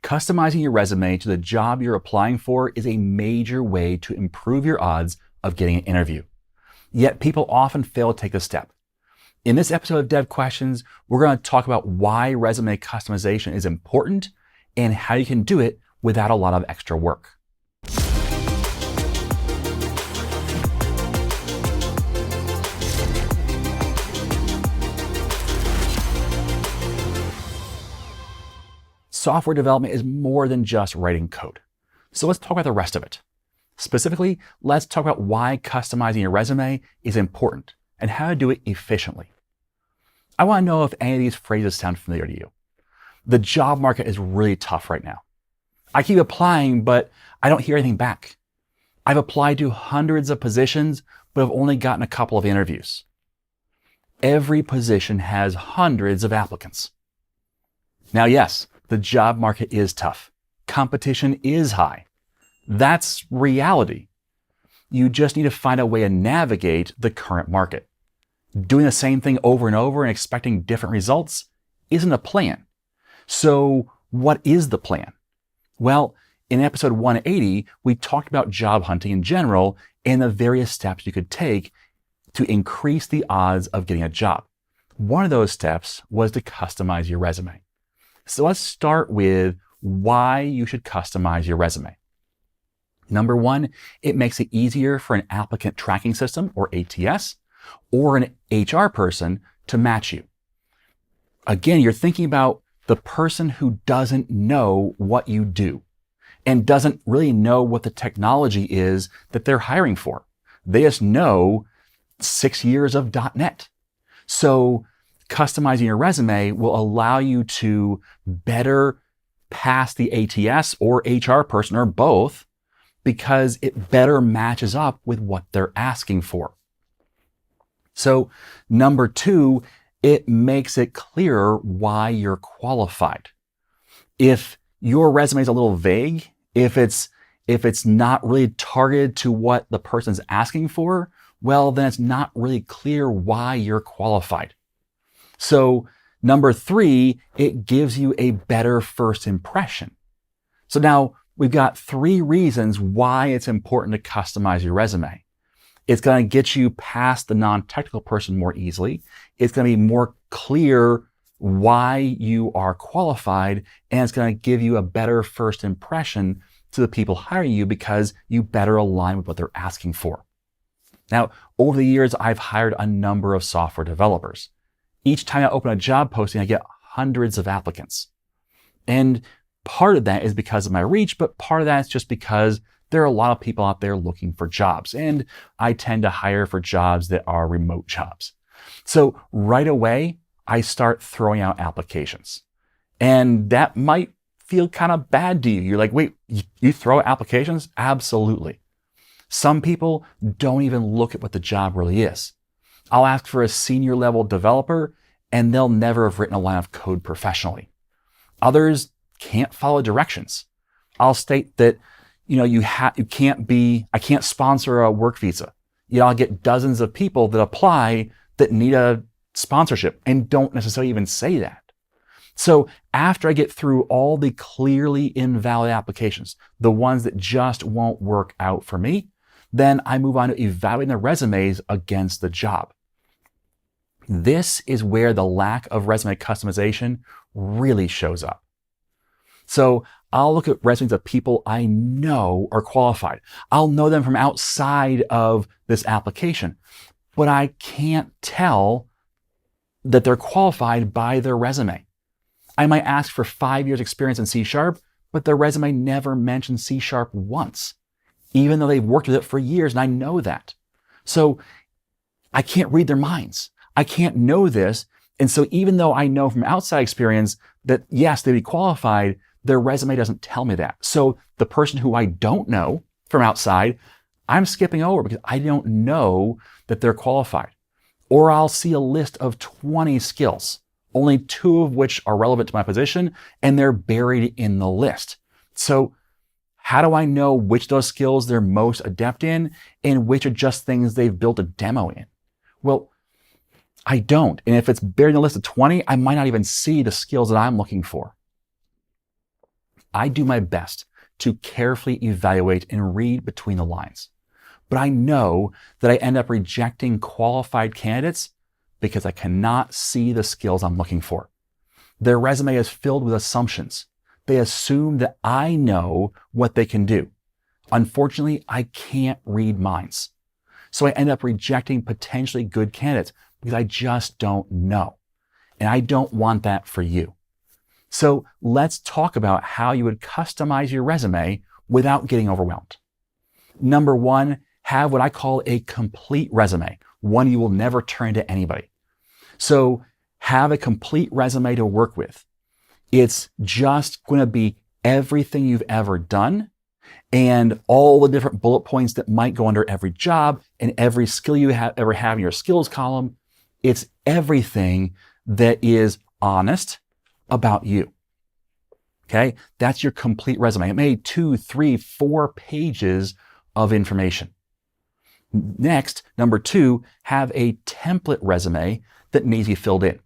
Customizing your resume to the job you're applying for is a major way to improve your odds of getting an interview. Yet people often fail to take this step. In this episode of Dev Questions, we're going to talk about why resume customization is important and how you can do it without a lot of extra work. Software development is more than just writing code. So let's talk about the rest of it. Specifically, let's talk about why customizing your resume is important and how to do it efficiently. I want to know if any of these phrases sound familiar to you. The job market is really tough right now. I keep applying, but I don't hear anything back. I've applied to hundreds of positions, but have only gotten a couple of interviews. Every position has hundreds of applicants. Now, yes, the job market is tough. Competition is high. That's reality. You just need to find a way to navigate the current market. Doing the same thing over and over and expecting different results isn't a plan. So what is the plan? Well, in episode 180, we talked about job hunting in general and the various steps you could take to increase the odds of getting a job. One of those steps was to customize your resume. So let's start with why you should customize your resume. Number one, it makes it easier for an applicant tracking system, or ATS, or an HR person to match you. Again, you're thinking about the person who doesn't know what you do and doesn't really know what the technology is that they're hiring for. They just know 6 years of .NET. So customizing your resume will allow you to better pass the ATS or HR person or both because it better matches up with what they're asking for. So number two, it makes it clearer why you're qualified. If your resume is a little vague, if it's not really targeted to what the person's asking for, well, then it's not really clear why you're qualified. So number three, it gives you a better first impression. So now we've got 3 reasons why it's important to customize your resume. It's going to get you past the non-technical person more easily. It's going to be more clear why you are qualified, and it's going to give you a better first impression to the people hiring you because you better align with what they're asking for. Now, over the years, I've hired a number of software developers. Each time I open a job posting, I get hundreds of applicants. And part of that is because of my reach, but part of that is just because there are a lot of people out there looking for jobs, and I tend to hire for jobs that are remote jobs. So right away, I start throwing out applications. And that might feel kind of bad to you. You're like, wait, you throw out applications? Absolutely. Some people don't even look at what the job really is. I'll ask for a senior level developer, and they'll never have written a line of code professionally. Others can't follow directions. I'll state that, I can't sponsor a work visa. I'll get dozens of people that apply that need a sponsorship and don't necessarily even say that. So after I get through all the clearly invalid applications, the ones that just won't work out for me, then I move on to evaluating the resumes against the job. This is where the lack of resume customization really shows up. So I'll look at resumes of people I know are qualified. I'll know them from outside of this application, but I can't tell that they're qualified by their resume. I might ask for 5 years experience in C#, but their resume never mentions C# once, even though they've worked with it for years, and I know that. So I can't read their minds. I can't know this. And so even though I know from outside experience that yes, they'd be qualified, their resume doesn't tell me that. So the person who I don't know from outside, I'm skipping over because I don't know that they're qualified. Or I'll see a list of 20 skills, only 2 of which are relevant to my position, and they're buried in the list. So how do I know which of those skills they're most adept in and which are just things they've built a demo in? Well, I don't. And if it's buried in a list of 20, I might not even see the skills that I'm looking for. I do my best to carefully evaluate and read between the lines. But I know that I end up rejecting qualified candidates because I cannot see the skills I'm looking for. Their resume is filled with assumptions. They assume that I know what they can do. Unfortunately, I can't read minds. So I end up rejecting potentially good candidates because I just don't know. And I don't want that for you. So let's talk about how you would customize your resume without getting overwhelmed. Number one, have what I call a complete resume, one you will never turn to anybody. So have a complete resume to work with. It's just going to be everything you've ever done and all the different bullet points that might go under every job and every skill you ever have in your skills column. It's everything that is honest about you. Okay? That's your complete resume. It may be 2, 3, 4 pages of information. Next, number 2, have a template resume that needs to be filled in.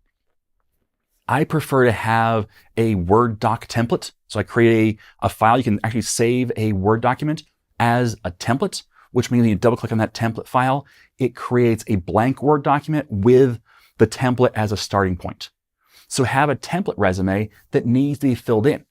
I prefer to have a Word doc template. So I create a file. You can actually save a Word document as a template, which means when you double click on that template file, it creates a blank Word document with the template as a starting point. So have a template resume that needs to be filled in.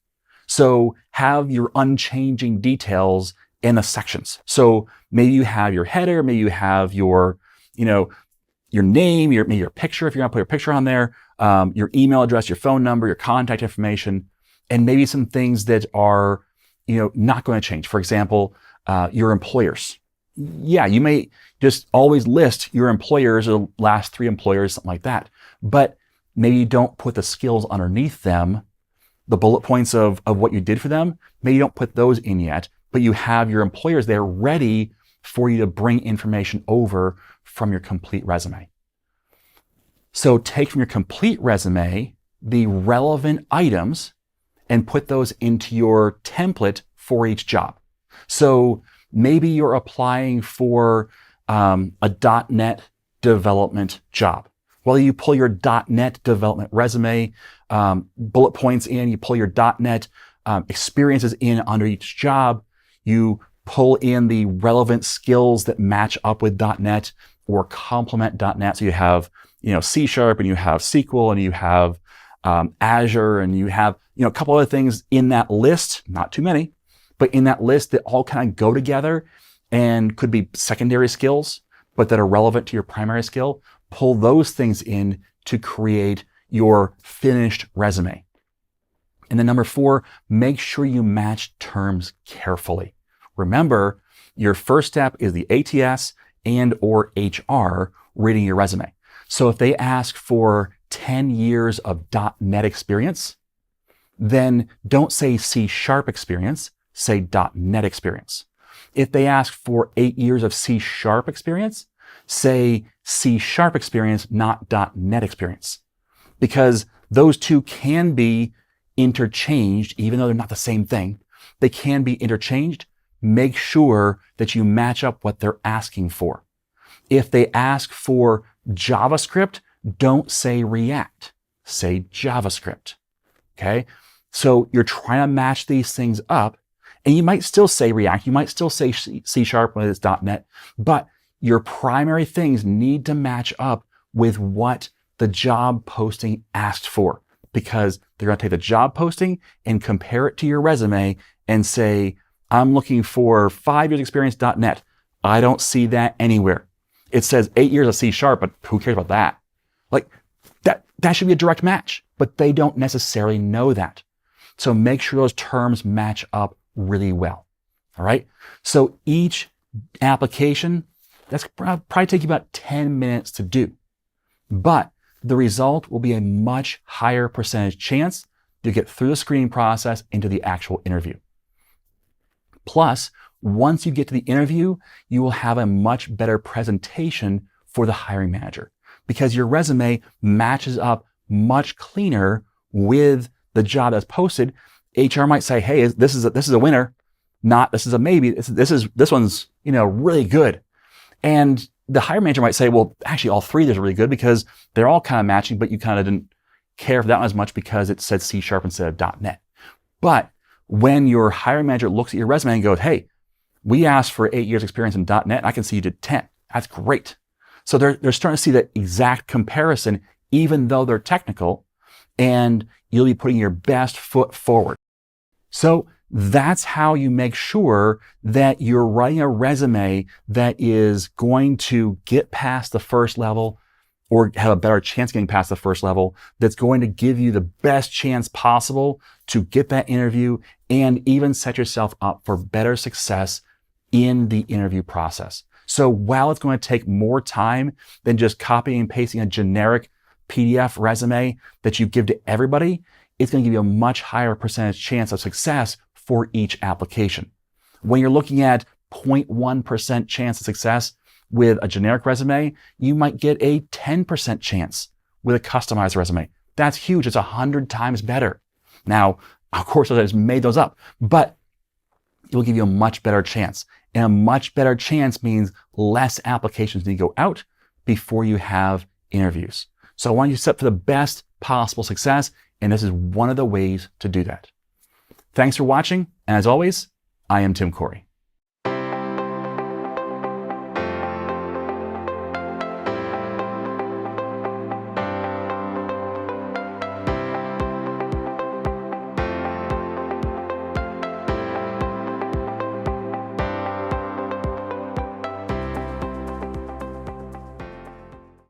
So have your unchanging details in the sections. So maybe you have your header, maybe you have your name, maybe your picture, if you're gonna put your picture on there, your email address, your phone number, your contact information, and maybe some things that are, not going to change. For example, your employers. Yeah, you may just always list your employers or the last 3 employers, something like that. But maybe you don't put the skills underneath them, the bullet points of what you did for them. Maybe you don't put those in yet, but you have your employers there ready for you to bring information over from your complete resume. So take from your complete resume the relevant items and put those into your template for each job. So maybe you're applying for a .NET development job. Well, you pull your .NET development resume, bullet points in, you pull your .NET experiences in under each job, you pull in the relevant skills that match up with .NET or complement .NET. So you have, C# and you have SQL and you have Azure and you have, a couple other things in that list, not too many, but in that list that all kind of go together and could be secondary skills, but that are relevant to your primary skill. Pull those things in to create your finished resume. And then number 4, make sure you match terms carefully. Remember, your first step is the ATS and or HR reading your resume. So if they ask for 10 years of .NET experience, then don't say C# experience, say .NET experience. If they ask for 8 years of C# experience, say C# experience, not .NET experience. Because those two can be interchanged, even though they're not the same thing. They can be interchanged. Make sure that you match up what they're asking for. If they ask for JavaScript, don't say React, say JavaScript. Okay? So you're trying to match these things up, and you might still say React, you might still say C# when it's .NET, but your primary things need to match up with what the job posting asked for, because they're going to take the job posting and compare it to your resume and say, I'm looking for 5 years experience .NET. I don't see that anywhere. It says 8 years of C#, but who cares about that? Like that should be a direct match, but they don't necessarily know that. So make sure those terms match up really well. All right. So each application, that's probably take you about 10 minutes to do, but the result will be a much higher percentage chance to get through the screening process into the actual interview. Plus, once you get to the interview, you will have a much better presentation for the hiring manager because your resume matches up much cleaner with the job that's posted. HR might say, hey, this is a winner, not this is a maybe. This one's, really good. And the hiring manager might say, well, actually all 3 of these are really good because they're all kind of matching, but you kind of didn't care for that one as much because it said C# instead of .NET. But when your hiring manager looks at your resume and goes, hey, we asked for 8 years experience in .NET, and I can see you did 10. That's great. So they're starting to see that exact comparison, even though they're technical, and you'll be putting your best foot forward. So that's how you make sure that you're writing a resume that is going to get past the first level or have a better chance of getting past the first level, that's going to give you the best chance possible to get that interview and even set yourself up for better success in the interview process. So while it's going to take more time than just copying and pasting a generic PDF resume that you give to everybody, it's going to give you a much higher percentage chance of success for each application. When you're looking at 0.1% chance of success with a generic resume, you might get a 10% chance with a customized resume. That's huge. It's 100 times better. Now, of course, I just made those up, but it will give you a much better chance. And a much better chance means less applications need to go out before you have interviews. So I want you to set for the best possible success, and this is one of the ways to do that. Thanks for watching, and as always, I am Tim Corey.